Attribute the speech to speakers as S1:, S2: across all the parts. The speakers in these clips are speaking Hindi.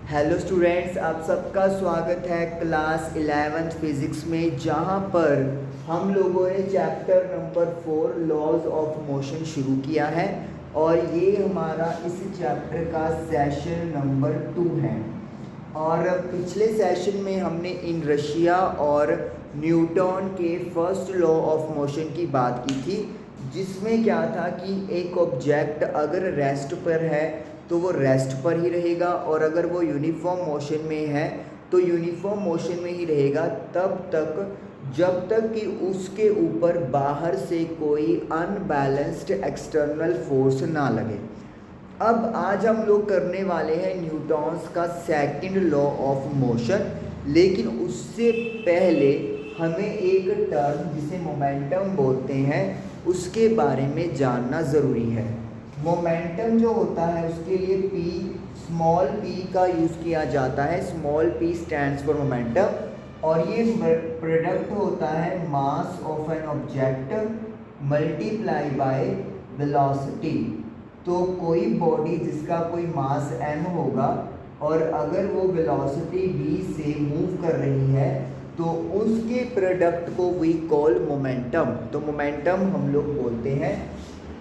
S1: हेलो स्टूडेंट्स, आप सबका स्वागत है क्लास 11th फिज़िक्स में, जहां पर हम लोगों ने chapter number 4 laws of motion शुरू किया है और ये हमारा इस चैप्टर का सेशन नंबर 2 है। और पिछले सेशन में हमने इनर्शिया और न्यूटन के फर्स्ट लॉ ऑफ मोशन की बात की थी, जिसमें क्या था कि एक ऑब्जेक्ट अगर रेस्ट पर है तो वो रेस्ट पर ही रहेगा, और अगर वो यूनिफॉर्म मोशन में है तो यूनिफॉर्म मोशन में ही रहेगा तब तक जब तक कि उसके ऊपर बाहर से कोई अनबैलेंस्ड एक्सटर्नल फोर्स ना लगे। अब आज हम लोग करने वाले हैं न्यूटन्स का सेकंड लॉ ऑफ मोशन, लेकिन उससे पहले हमें एक टर्म जिसे मोमेंटम बोलते हैं उसके बारे में जानना ज़रूरी है। मोमेंटम जो होता है उसके लिए p स्मॉल p का यूज़ किया जाता है। Small p stands for momentum, और ये प्रोडक्ट होता है mass of an object multiply by velocity. तो कोई बॉडी जिसका कोई मास m होगा और अगर वो वेलोसिटी v से मूव कर रही है तो उसके प्रोडक्ट को वी कॉल मोमेंटम। तो मोमेंटम हम लोग बोलते हैं।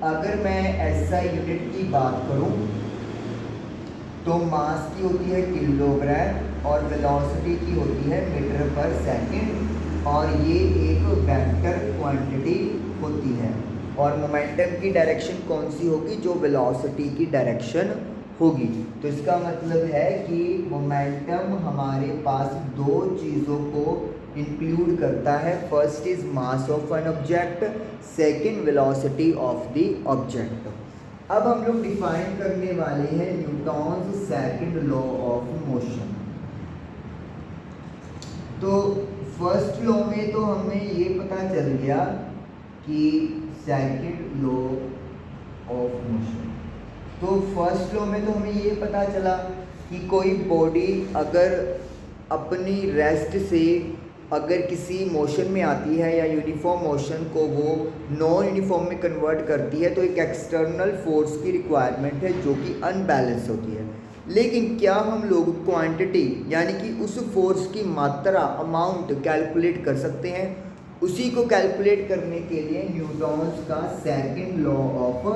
S1: अगर मैं SI यूनिट की बात करूं तो मास की होती है किलोग्राम और वेलोसिटी की होती है मीटर पर सेकंड, और ये एक वेक्टर क्वांटिटी होती है। और मोमेंटम की डायरेक्शन कौन सी होगी? जो वेलोसिटी की डायरेक्शन होगी। तो इसका मतलब है कि मोमेंटम हमारे पास दो चीज़ों को इंक्लूड करता है। First is mass of an object, second velocity of the object. अब हम लोग डिफाइन करने वाले हैं Newton's second law of motion. तो फर्स्ट लॉ में तो हमें ये पता चल गया कि सेकंड लॉ ऑफ मोशन, तो फर्स्ट लॉ में तो हमें ये पता चला कि कोई बॉडी अगर अपनी रेस्ट से अगर किसी मोशन में आती है या यूनिफॉर्म मोशन को वो नॉन यूनिफॉर्म में कन्वर्ट करती है, तो एक एक्सटर्नल फोर्स की रिक्वायरमेंट है जो कि अनबैलेंस होती है। लेकिन क्या हम लोग क्वांटिटी यानी कि उस फोर्स की मात्रा, अमाउंट कैलकुलेट कर सकते हैं? उसी को कैलकुलेट करने के लिए न्यूटन्स का सेकंड लॉ ऑफ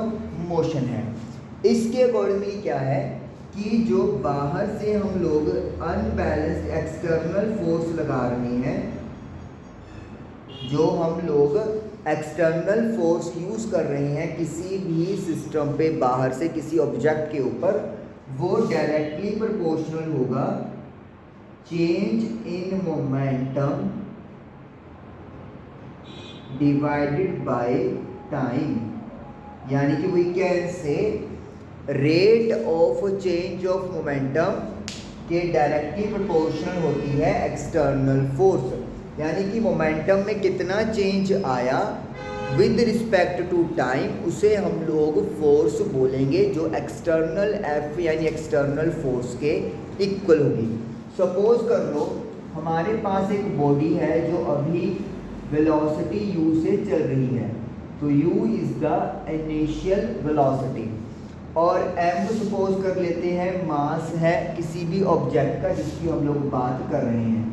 S1: मोशन है। इसके अकॉर्डिंगली क्या है कि जो बाहर से हम लोग अनबैलेंस्ड एक्सटर्नल फोर्स लगा रहे हैं, जो हम लोग एक्सटर्नल फोर्स यूज़ कर रहे हैं किसी भी सिस्टम पे बाहर से किसी ऑब्जेक्ट के ऊपर, वो डायरेक्टली प्रोपोर्शनल होगा change in momentum divided by time. यानी कि we can say rate of change of momentum के डायरेक्टली प्रोपोर्शनल होती है एक्सटर्नल फोर्स। यानी कि मोमेंटम में कितना चेंज आया विद रिस्पेक्ट टू टाइम, उसे हम लोग फोर्स बोलेंगे, जो एक्सटर्नल एफ यानी एक्सटर्नल फोर्स के इक्वल होगी। सपोज कर लो हमारे पास एक बॉडी है जो अभी वेलोसिटी u से चल रही है, तो u is the initial velocity, और m सपोज कर लेते हैं मास है किसी भी ऑब्जेक्ट का जिसकी हम लोग बात कर रहे हैं,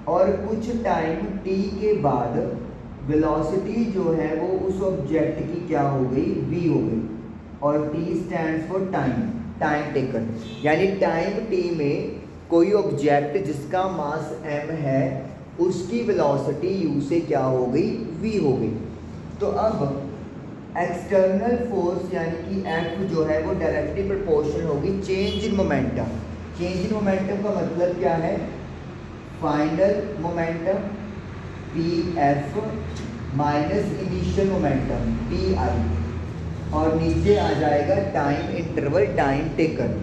S1: और कुछ टाइम t के बाद वेलोसिटी जो है वो उस ऑब्जेक्ट की क्या हो गई? v हो गई, और t stands for time, time taken. यानी टाइम t में कोई ऑब्जेक्ट जिसका मास m है उसकी वेलोसिटी u से क्या हो गई? v हो गई। तो अब एक्सटर्नल फोर्स यानी कि F जो है वो डायरेक्टली प्रोपोर्शनल होगी change in momentum. Change in momentum का मतलब क्या है? Final momentum Pf minus initial momentum Pi, और नीचे आ जाएगा time interval, time taken.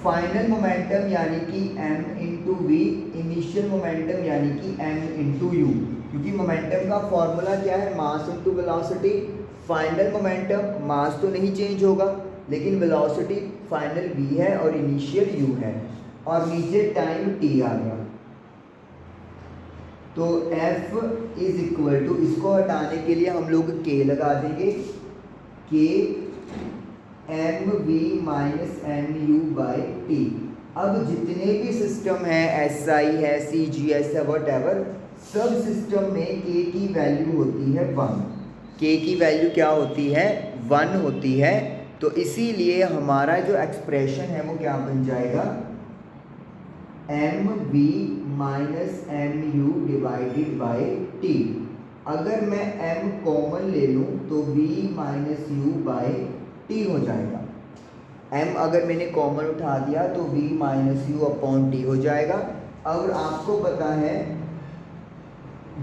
S1: Final momentum यानी कि m into V, initial momentum यानी कि m इंटू यू, क्योंकि मोमेंटम का फॉर्मूला क्या है? Mass into velocity. Final momentum mass तो नहीं चेंज होगा, लेकिन वेलोसिटी फाइनल v है और इनिशियल u है, और नीचे टाइम t आ गया। तो F इज इक्वल टू, इसको हटाने के लिए हम लोग k लगा देंगे, k M V minus M U by T. अब जितने भी सिस्टम है, एस आई है, सी जी एस है, वट एवर, सब सिस्टम में के की वैल्यू होती है 1। के की वैल्यू क्या होती है? 1 होती है। तो इसीलिए हमारा जो एक्सप्रेशन है वो क्या बन जाएगा? M V minus M U divided by T. अगर मैं m कॉमन ले लूँ तो v minus U by T हो जाएगा। m अगर मैंने कॉमन उठा दिया तो v minus you upon T हो जाएगा। अब आपको पता है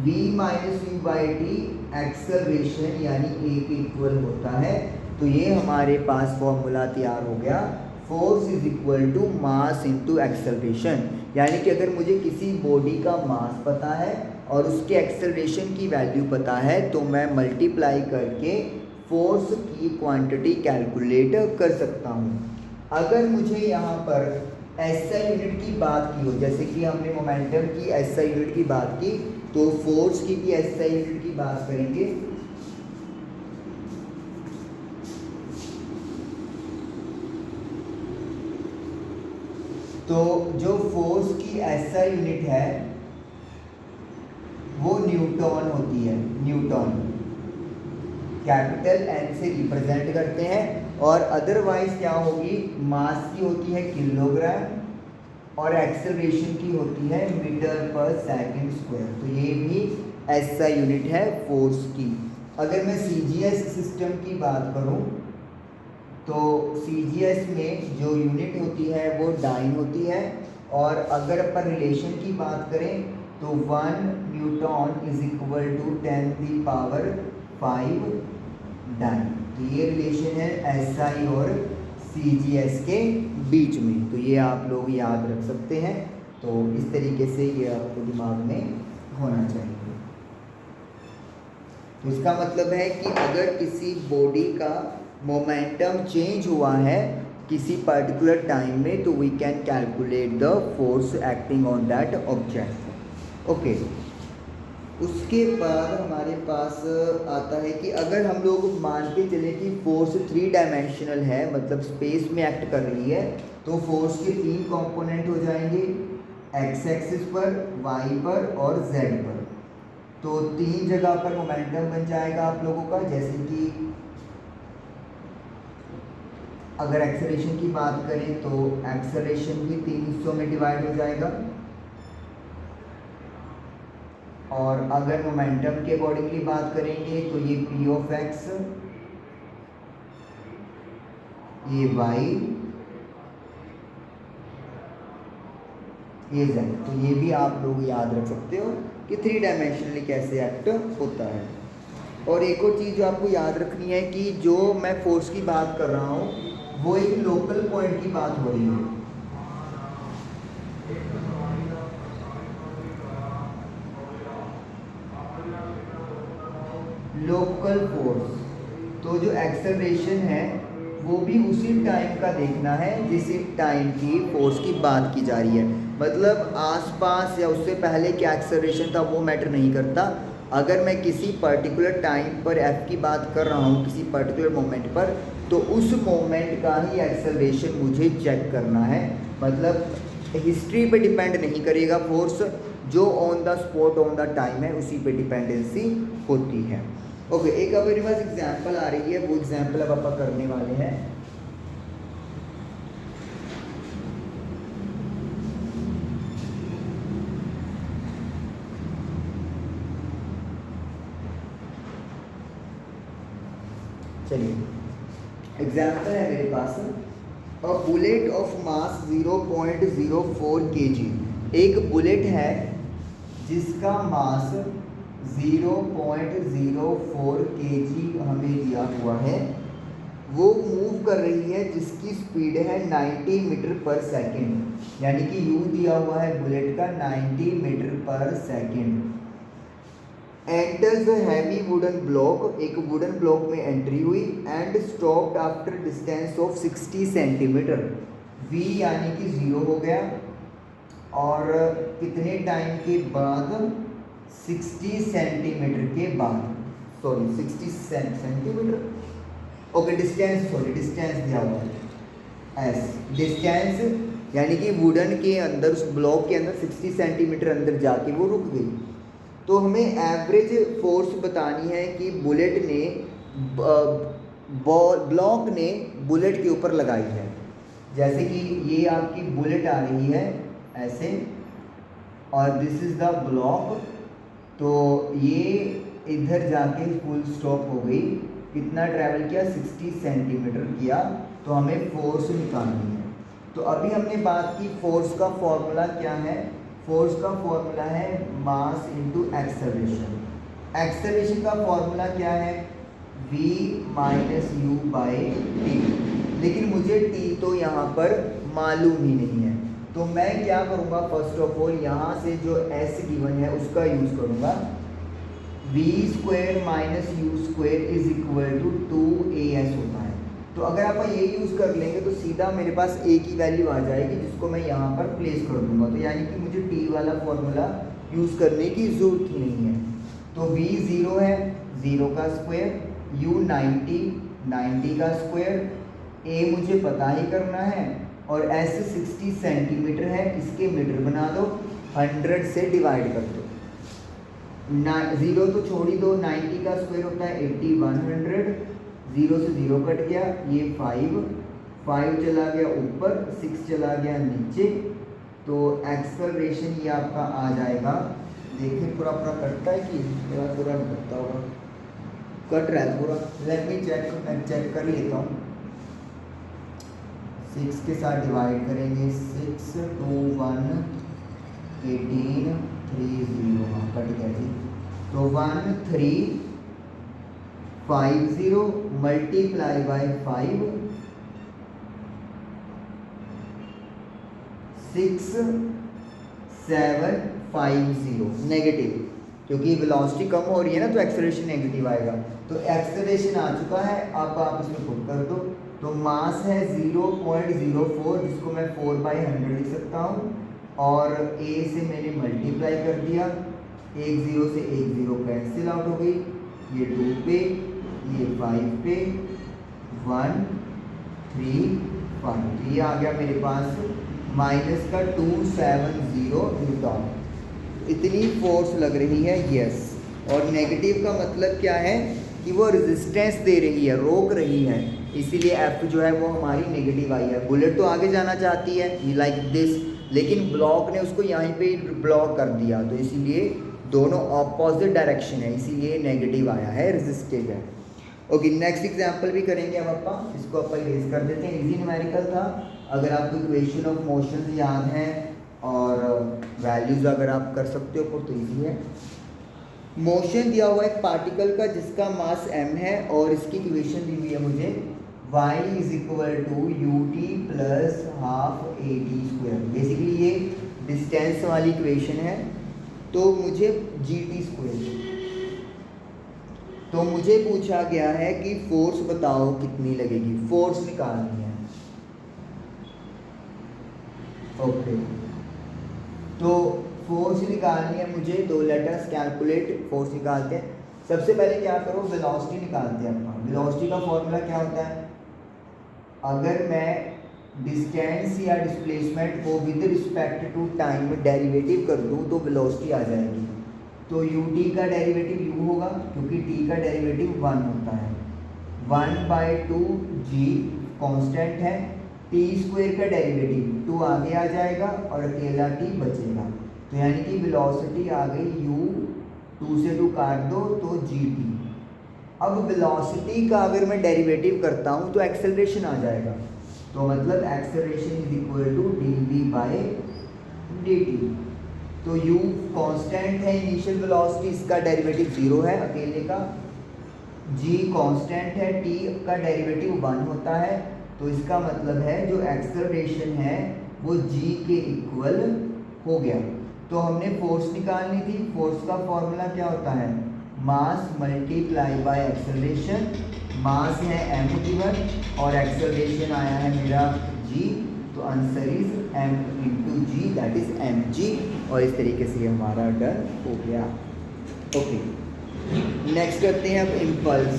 S1: v minus U by T acceleration यानी a के इक्वल होता है। तो ये हमारे पास फॉर्मूला तैयार हो गया, force is equal to mass into acceleration. यानी कि अगर मुझे किसी बॉडी का मास पता है और उसके एक्सेलरेशन की वैल्यू पता है तो मैं मल्टीप्लाई करके फोर्स की क्वांटिटी कैलकुलेट कर सकता हूँ। अगर मुझे यहाँ पर एसआई यूनिट की बात की हो, जैसे कि हमने मोमेंटम की एसआई यूनिट की बात की, तो फोर्स की भी एसआई यूनिट की बात करेंगे। तो जो फोर्स की एसआई यूनिट है वो न्यूटन होती है। न्यूटन कैपिटल एन से रिप्रेजेंट करते हैं। और अदरवाइज क्या होगी? मास की होती है किलोग्राम और एक्सेलरेशन की होती है मीटर पर सेकंड स्क्वायर। तो ये भी एसआई यूनिट है फोर्स की। अगर मैं सीजीएस सिस्टम की बात करूं तो सीजीएस में जो यूनिट होती है वो डाइन होती है। और अगर अपन रिलेशन की बात करें तो 1 newton is equal to 10⁵ dyne. तो ये रिलेशन है एसआई और सीजीएस के बीच में। तो ये आप लोग याद रख सकते हैं। तो इस तरीके से ये आपको दिमाग में होना चाहिए। तो इसका मतलब है कि अगर किसी बॉडी का मोमेंटम चेंज हुआ है किसी पर्टिकुलर टाइम में तो we can calculate the force acting on that object. Okay, उसके बाद हमारे पास आता है कि अगर हम लोग मान के चले कि फोर्स 3 डायमेंशनल है, मतलब स्पेस में एक्ट कर रही है, तो फोर्स के 3 कंपोनेंट हो जाएंगे, एक्स एक्सिस पर, वाई पर और जेड पर। तो 3 जगह पर मोमेंटम बन जाएगा आप लोगों का। जैसे कि अगर एक्सेलरेशन की बात करें तो एक्सेलरेशन भी 3 हिस्सों में डिवाइड हो जाएगा। और अगर मोमेंटम के अकॉर्डिंगली बात करेंगे तो ये पी ऑफ एक्स, ये वाई, ये जेड। तो ये भी आप लोग याद रख सकते हो कि 3 डायमेंशनली कैसे एक्ट होता है। और एक और चीज़ जो आपको याद रखनी है कि जो मैं फोर्स की बात कर रहा हूँ वो एक लोकल पॉइंट की बात हो रही है। लोकल फोर्स, तो जो एक्सेलरेशन है वो भी उसी टाइम का देखना है जिस टाइम की फोर्स की बात की जा रही है। मतलब आसपास या उससे पहले क्या एक्सेलरेशन था वो मैटर नहीं करता। अगर मैं किसी पर्टिकुलर टाइम पर एफ की बात कर रहा हूँ किसी पर्टिकुलर मोमेंट पर, तो उस मोमेंट का ही एक्सेलरेशन मुझे चेक करना है। मतलब हिस्ट्री पे डिपेंड नहीं करेगा फोर्स, जो on the spot on the time है उसी पे डिपेंडेंसी होती है। ओके, एक अब मेरे पास एग्जाम्पल आ रही है, वो एग्जाम्पल अब आप करने वाले हैं। चलिए, एग्जाम्पल है मेरे पास, a bullet of mass 0.04 kg। एक बुलेट है जिसका मास 0.04 kg हमें दिया हुआ है। वो मूव कर रही है जिसकी स्पीड है 90 मीटर पर सेकेंड। यानी कि यू दिया हुआ है बुलेट का 90 मीटर पर second. Enters the heavy wooden block, एक वुडन ब्लॉक में एंट्री हुई, and stopped after distance of 60 centimetre. v यानी कि 0 हो गया और कितने टाइम के बाद? 60 सेंटीमीटर के बाद, सॉरी 60 सेंटीमीटर, ओके डिस्टेंस दिया हुआ है एस, डिस्टेंस यानी कि वुडन के अंदर, उस ब्लॉक के अंदर 60 सेंटीमीटर अंदर जाके वो रुक गई। तो हमें एवरेज फोर्स बतानी है कि बुलेट ने ब्लॉक ने बुलेट के ऊपर लगाई है। जैसे कि ये आपकी बुलेट आ रही है ऐसे, और दिस इज़ द ब्लॉक, तो ये इधर जाके फुल स्टॉप हो गई। कितना ट्रैवल किया? 60 सेंटीमीटर किया। तो हमें फोर्स निकालनी है। तो अभी हमने बात की फोर्स का फॉर्मूला क्या है? फोर्स का फॉर्मूला है मास इनटू एक्सेलरेशन। एक्सेलरेशन का फॉर्मूला क्या है? v minus U by T. लेकिन मुझे t तो यहाँ पर मालूम ही नहीं है, तो मैं क्या करूँगा? फर्स्ट ऑफ ऑल यहाँ से जो s गिवन है उसका यूज़ करूँगा। v square minus U square is equal to 2as होता है। तो अगर आप ये यूज़ कर लेंगे तो सीधा मेरे पास a की वैल्यू आ जाएगी, जिसको मैं यहाँ पर प्लेस कर दूंगा। तो यानी कि मुझे t वाला फॉर्मूला यूज़ करने की ज़रूरत ही नहीं है। तो v 0 है, 0 का स्क्वायर, u 90 का स्क्वायर, a मुझे पता ही करना है, और s 60 सेंटीमीटर है, इसके मीटर बना दो, 100 से डिवाइड कर दो। 0 तो छोड़ ही दो, 90 का स्क्वायर होता है 80, 100, 0 से 0 कट गया, ये 5 चला गया ऊपर, 6 चला गया नीचे। तो एक्सेलरेशन ये आपका आ जाएगा, देखिए पूरा कटता है कि पूरा कटता होगा? कट रहा है पूरा। लेट मी चेक कर लेता हूँ। 6 के साथ डिवाइड करेंगे, 6 2 1 18 3 0, हाँ कट गया जी। तो 1 3 5 0 मल्टीप्लाई बाई 5 6 7 5 0 नेगेटिव, क्योंकि वेलोसिटी कम हो रही है ना तो एक्सेलरेशन नेगेटिव आएगा। तो एक्सेलरेशन आ चुका है, अब आप इसमें पुट कर दो। तो मास है 0.04, जिसको मैं 4/100 लिख सकता हूँ, और a से मैंने मल्टीप्लाई कर दिया, 1 0 से 1 0 कैंसिल आउट हो गई, ये 2 पे, ये 5 पे, 1 3 5, ये आ गया मेरे पास माइनस का 270 न्यूटन। इतनी फोर्स लग रही है, यस। और नेगेटिव का मतलब क्या है? कि वो रेजिस्टेंस दे रही है, रोक रही है, इसीलिए F जो है वो हमारी नेगेटिव आई है। बुलेट तो आगे जाना चाहती है लाइक दिस, लेकिन ब्लॉक ने उसको यहीं पे ब्लॉक कर दिया, तो इसीलिए दोनों ऑपोजिट डायरेक्शन है, इसीलिए नेगेटिव आया है, रेजिस्टिव है। ओके, नेक्स्ट एग्जांपल भी करेंगे अब अपन, इसको अपन इरेज कर देते हैं। इजी न्यूमेरिकल था। अगर आपको इक्वेशन ऑफ मोशन याद है और वैल्यूज़ अगर आप कर सकते हो तो इजी है। मोशन दिया हुआ एक पार्टिकल का जिसका मास m है, और इसकी इक्वेशन दी हुई है मुझे y is equal to ut plus half at²। Basically ये डिस्टेंस वाली इक्वेशन है। तो मुझे gt², तो मुझे पूछा गया है कि फोर्स बताओ कितनी लगेगी, फोर्स निकालनी है। ओके, तो फोर्स निकालनी है मुझे, 2 लेटर्स कैलकुलेट फोर्स निकालते हैं। सबसे पहले क्या करो, वेलोसिटी निकालते हैं अपना। वेलोसिटी का फॉर्मूला क्या होता है? अगर मैं डिस्टेंस या डिस्प्लेसमेंट को with respect to time derivative कर दूं तो वेलोसिटी आ जाएगी। तो ut का डेरिवेटिव u होगा, क्योंकि t का डेरिवेटिव 1 होता है। 1/2 g कांस्टेंट है, t² का डेरिवेटिव 2 आगे आ जाएगा और अकेला t बचेगा। तो यानी कि वेलोसिटी आ गई u, 2 से 2 काट दो तो gt। अब वेलोसिटी का अगर मैं डेरिवेटिव करता हूँ तो एक्सेलरेशन आ जाएगा। तो मतलब acceleration is equal to dv/dt। तो u कांस्टेंट है, इनिशियल वेलोसिटी, इसका डेरिवेटिव 0 है अकेले का। g कांस्टेंट है, t का डेरिवेटिव 1 होता है। तो इसका मतलब है जो एक्सेलरेशन है वो g के इक्वल हो गया। तो हमने फोर्स निकालनी थी। फोर्स का फॉर्मूला क्या होता है? Mass multiply by acceleration. Mass है m गिवन और एक्सेलरेशन आया है मेरा g, तो answer is m into G, that is mg। और इस तरीके से हमारा डन हो गया। ओके, नेक्स्ट करते हैं अब इम्पल्स।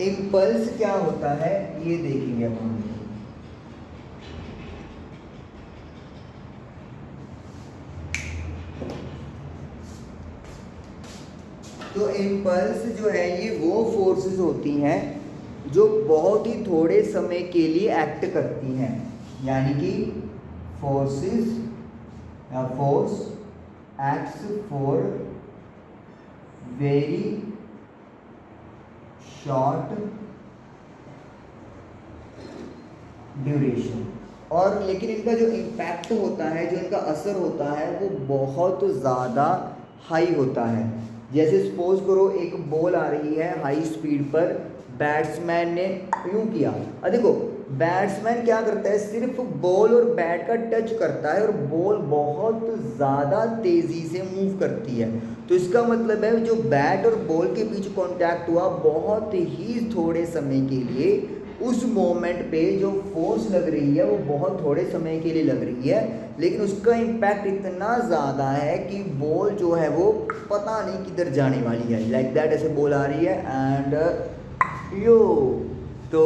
S1: इम्पल्स क्या होता है ये देखेंगे अब हम। तो इम्पल्स जो है ये वो फोर्सेस होती हैं जो बहुत ही थोड़े समय के लिए एक्ट करती हैं, यानी कि फोर्सेस या force acts for very short duration. और लेकिन इनका जो इम्पैक्ट होता है, जो इनका असर होता है वो बहुत ज़्यादा हाई होता है। जैसे सपोज करो एक बॉल आ रही है हाई स्पीड पर, बैट्समैन ने यूँ किया। देखो बैट्समैन क्या करता है, सिर्फ बॉल और बैट का टच करता है और बॉल बहुत ज़्यादा तेज़ी से मूव करती है। तो इसका मतलब है जो बैट और बॉल के बीच कांटेक्ट हुआ बहुत ही थोड़े समय के लिए, उस मोमेंट पे जो फोर्स लग रही है वो बहुत थोड़े समय के लिए लग रही है, लेकिन उसका इम्पैक्ट इतना ज़्यादा है कि बॉल जो है वो पता नहीं किधर जाने वाली है। लाइक दैट, ऐसे बॉल आ रही है एंड यो, तो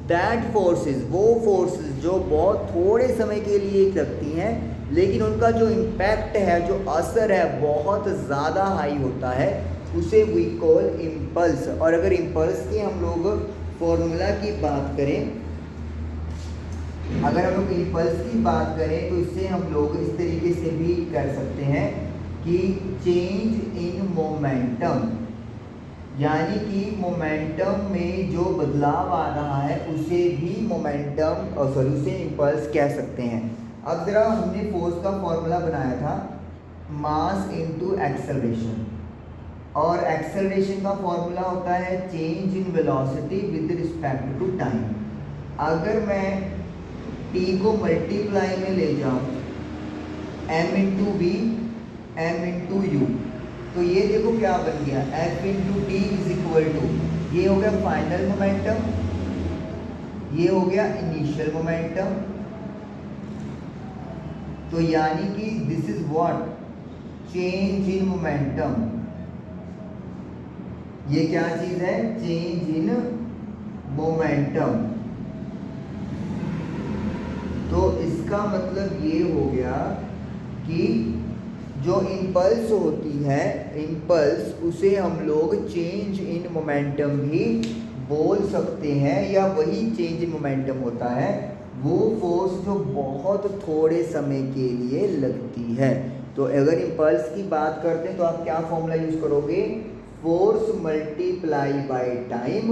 S1: दैट फोर्सेस, वो फोर्सेस जो बहुत थोड़े समय के लिए लगती हैं लेकिन उनका जो इम्पैक्ट है, जो असर है बहुत ज़्यादा हाई होता है, उसे वी कॉल इम्पल्स। और अगर इम्पल्स की हम लोग फॉर्मूला की बात करें, अगर हम लोग इम्पल्स की बात करें तो इससे हम लोग इस तरीके से भी कर सकते हैं कि चेंज इन मोमेंटम, यानी कि मोमेंटम में जो बदलाव आ रहा है उसे भी मोमेंटम उसे इम्पल्स कह सकते हैं। अब जरा हमने फोर्स का फॉर्मूला बनाया था मास इनटू एक्सेलरेशन, और एक्सेलरेशन का फॉर्मूला होता है change in velocity with respect to time. अगर मैं t को मल्टीप्लाई में ले जाऊं m into V m into U, तो ये देखो क्या बन गया, f into T is equal to, ये हो गया फाइनल मोमेंटम, ये हो गया इनिशियल मोमेंटम। तो यानी कि this is what, change in momentum. ये क्या चीज है, चेंज इन मोमेंटम। तो इसका मतलब ये हो गया कि जो इम्पल्स होती है, इम्पल्स उसे हम लोग चेंज इन मोमेंटम भी बोल सकते हैं, या वही चेंज इन मोमेंटम होता है वो फोर्स जो बहुत थोड़े समय के लिए लगती है। तो अगर इम्पल्स की बात करते हैं तो आप क्या फॉर्मूला यूज करोगे, force multiply by time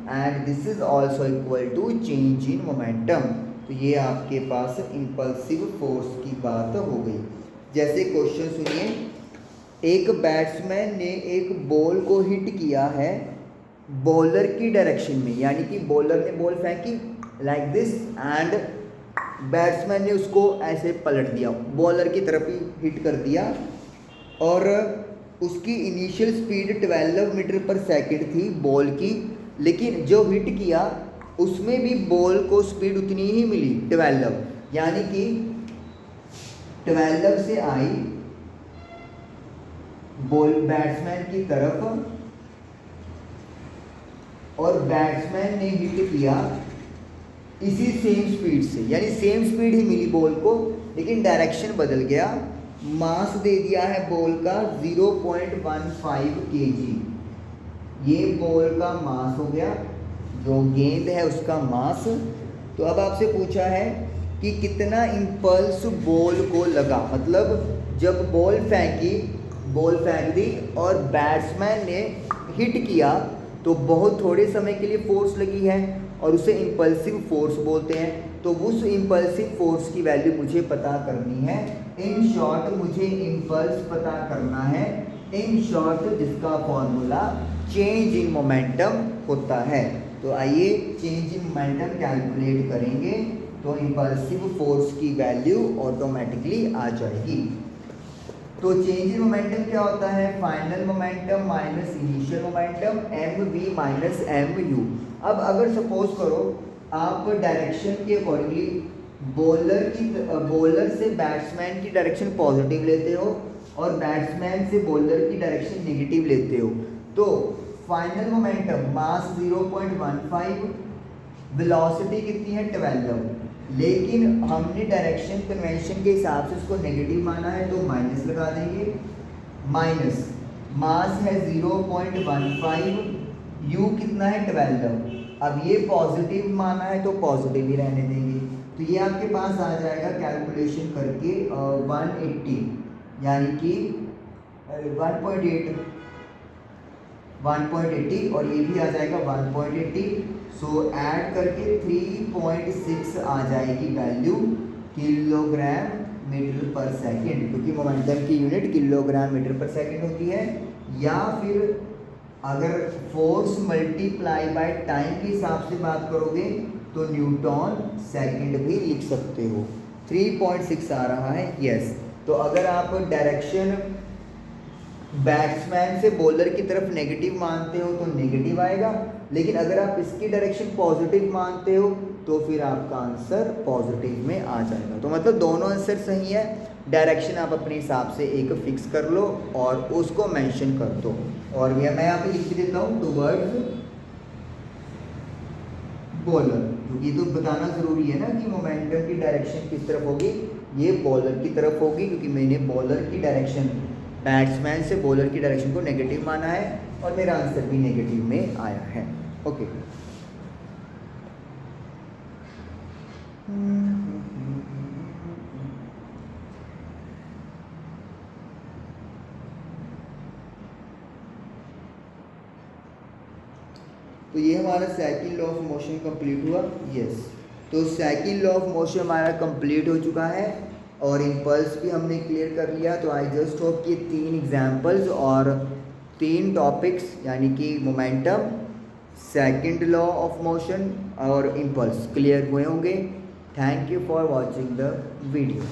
S1: and this is also equal to change in momentum. तो ये आपके पास इम्पल्सिव फोर्स की बात हो गई। जैसे क्वेश्चन सुनिए, एक बैट्समैन ने एक बॉल को हिट किया है बॉलर की डायरेक्शन में, यानी कि बॉलर ने बॉल फेंकी लाइक दिस एंड बैट्समैन ने उसको ऐसे पलट दिया, बॉलर की तरफ ही हिट कर दिया, और उसकी इनिशियल स्पीड 12 मीटर पर सेकंड थी बॉल की, लेकिन जो हिट किया उसमें भी बॉल को स्पीड उतनी ही मिली 12, यानी कि 12 से आई बॉल बैट्समैन की तरफ और बैट्समैन ने हिट किया इसी सेम स्पीड से, यानी सेम स्पीड ही मिली बॉल को लेकिन डायरेक्शन बदल गया। मास दे दिया है बॉल का 0.15 kg, ये बॉल का मास हो गया, जो गेंद है उसका मास। तो अब आपसे पूछा है कि कितना इम्पल्स बॉल को लगा, मतलब जब बॉल फेंक दी और बैट्समैन ने हिट किया तो बहुत थोड़े समय के लिए फोर्स लगी है और उसे इम्पल्सिव फोर्स बोलते हैं। तो उस इम्पल्सिव फोर्स की वैल्यू मुझे पता करनी है। इन शॉर्ट मुझे इम्पल्स पता करना है, इन शॉर्ट जिसका फॉर्मूला चेंज इन मोमेंटम होता है। तो आइए चेंज इन मोमेंटम कैलकुलेट करेंगे, तो इम्पल्सिव फोर्स की वैल्यू ऑटोमेटिकली आ जाएगी। तो चेंज इन मोमेंटम क्या होता है, final momentum minus initial momentum M V minus M U. अब अगर सपोज करो आप डायरेक्शन के अकॉर्डिंगली बॉलर से बैट्समैन की डायरेक्शन पॉजिटिव लेते हो और बैट्समैन से बॉलर की डायरेक्शन नेगेटिव लेते हो, तो फाइनल मोमेंटम मास 0.15, वेलोसिटी कितनी है 12, लेकिन हमने डायरेक्शन कन्वेंशन के हिसाब से उसको नेगेटिव माना है तो माइनस लगा देंगे। माइनस मास है 0.15, यू कितना है 12, अब ये पॉजिटिव माना है तो पॉजिटिव ही रहने देंगे। तो ये आपके पास आ जाएगा कैलकुलेशन करके 180 यानी कि 1.80 और ये भी आ जाएगा 1.80। सो ऐड करके 3.6 आ जाएगी वैल्यू किलोग्राम मीटर पर सेकंड, क्योंकि मोमेंटम की यूनिट किलोग्राम मीटर पर सेकंड होती है। या फिर अगर फोर्स मल्टीप्लाई बाय टाइम के हिसाब से बात करोगे तो न्यूटन सेकंड भी लिख सकते हो। 3.6 आ रहा है, यस। तो अगर आप डायरेक्शन बैट्समैन से बॉलर की तरफ नेगेटिव मानते हो तो नेगेटिव आएगा, लेकिन अगर आप इसकी डायरेक्शन पॉजिटिव मानते हो तो फिर आपका आंसर पॉजिटिव में आ जाएगा। तो मतलब दोनों आंसर सही है। डायरेक्शन आप अपने हिसाब से एक फिक्स कर लो और उसको मेंशन कर दो। और मैं यहाँ पे लिख देता हूँ टुवर्ड्स बॉलर, क्योंकि तो बताना ज़रूरी है ना कि मोमेंटम की डायरेक्शन किस तरफ होगी, ये बॉलर की तरफ होगी, क्योंकि मैंने बॉलर की डायरेक्शन बैट्समैन से बॉलर की डायरेक्शन को नेगेटिव माना है और मेरा आंसर भी नेगेटिव में आया है। ओके, तो ये हमारा second law of motion complete हुआ, यस। तो सेकंड लॉ ऑफ मोशन हमारा कंप्लीट हो चुका है और इम्पल्स भी हमने क्लियर कर लिया। तो आई जस्ट होप कि 3 एग्जाम्पल्स और 3 टॉपिक्स यानी कि momentum, second law of motion और इम्पल्स क्लियर हुए होंगे। Thank you for watching the video.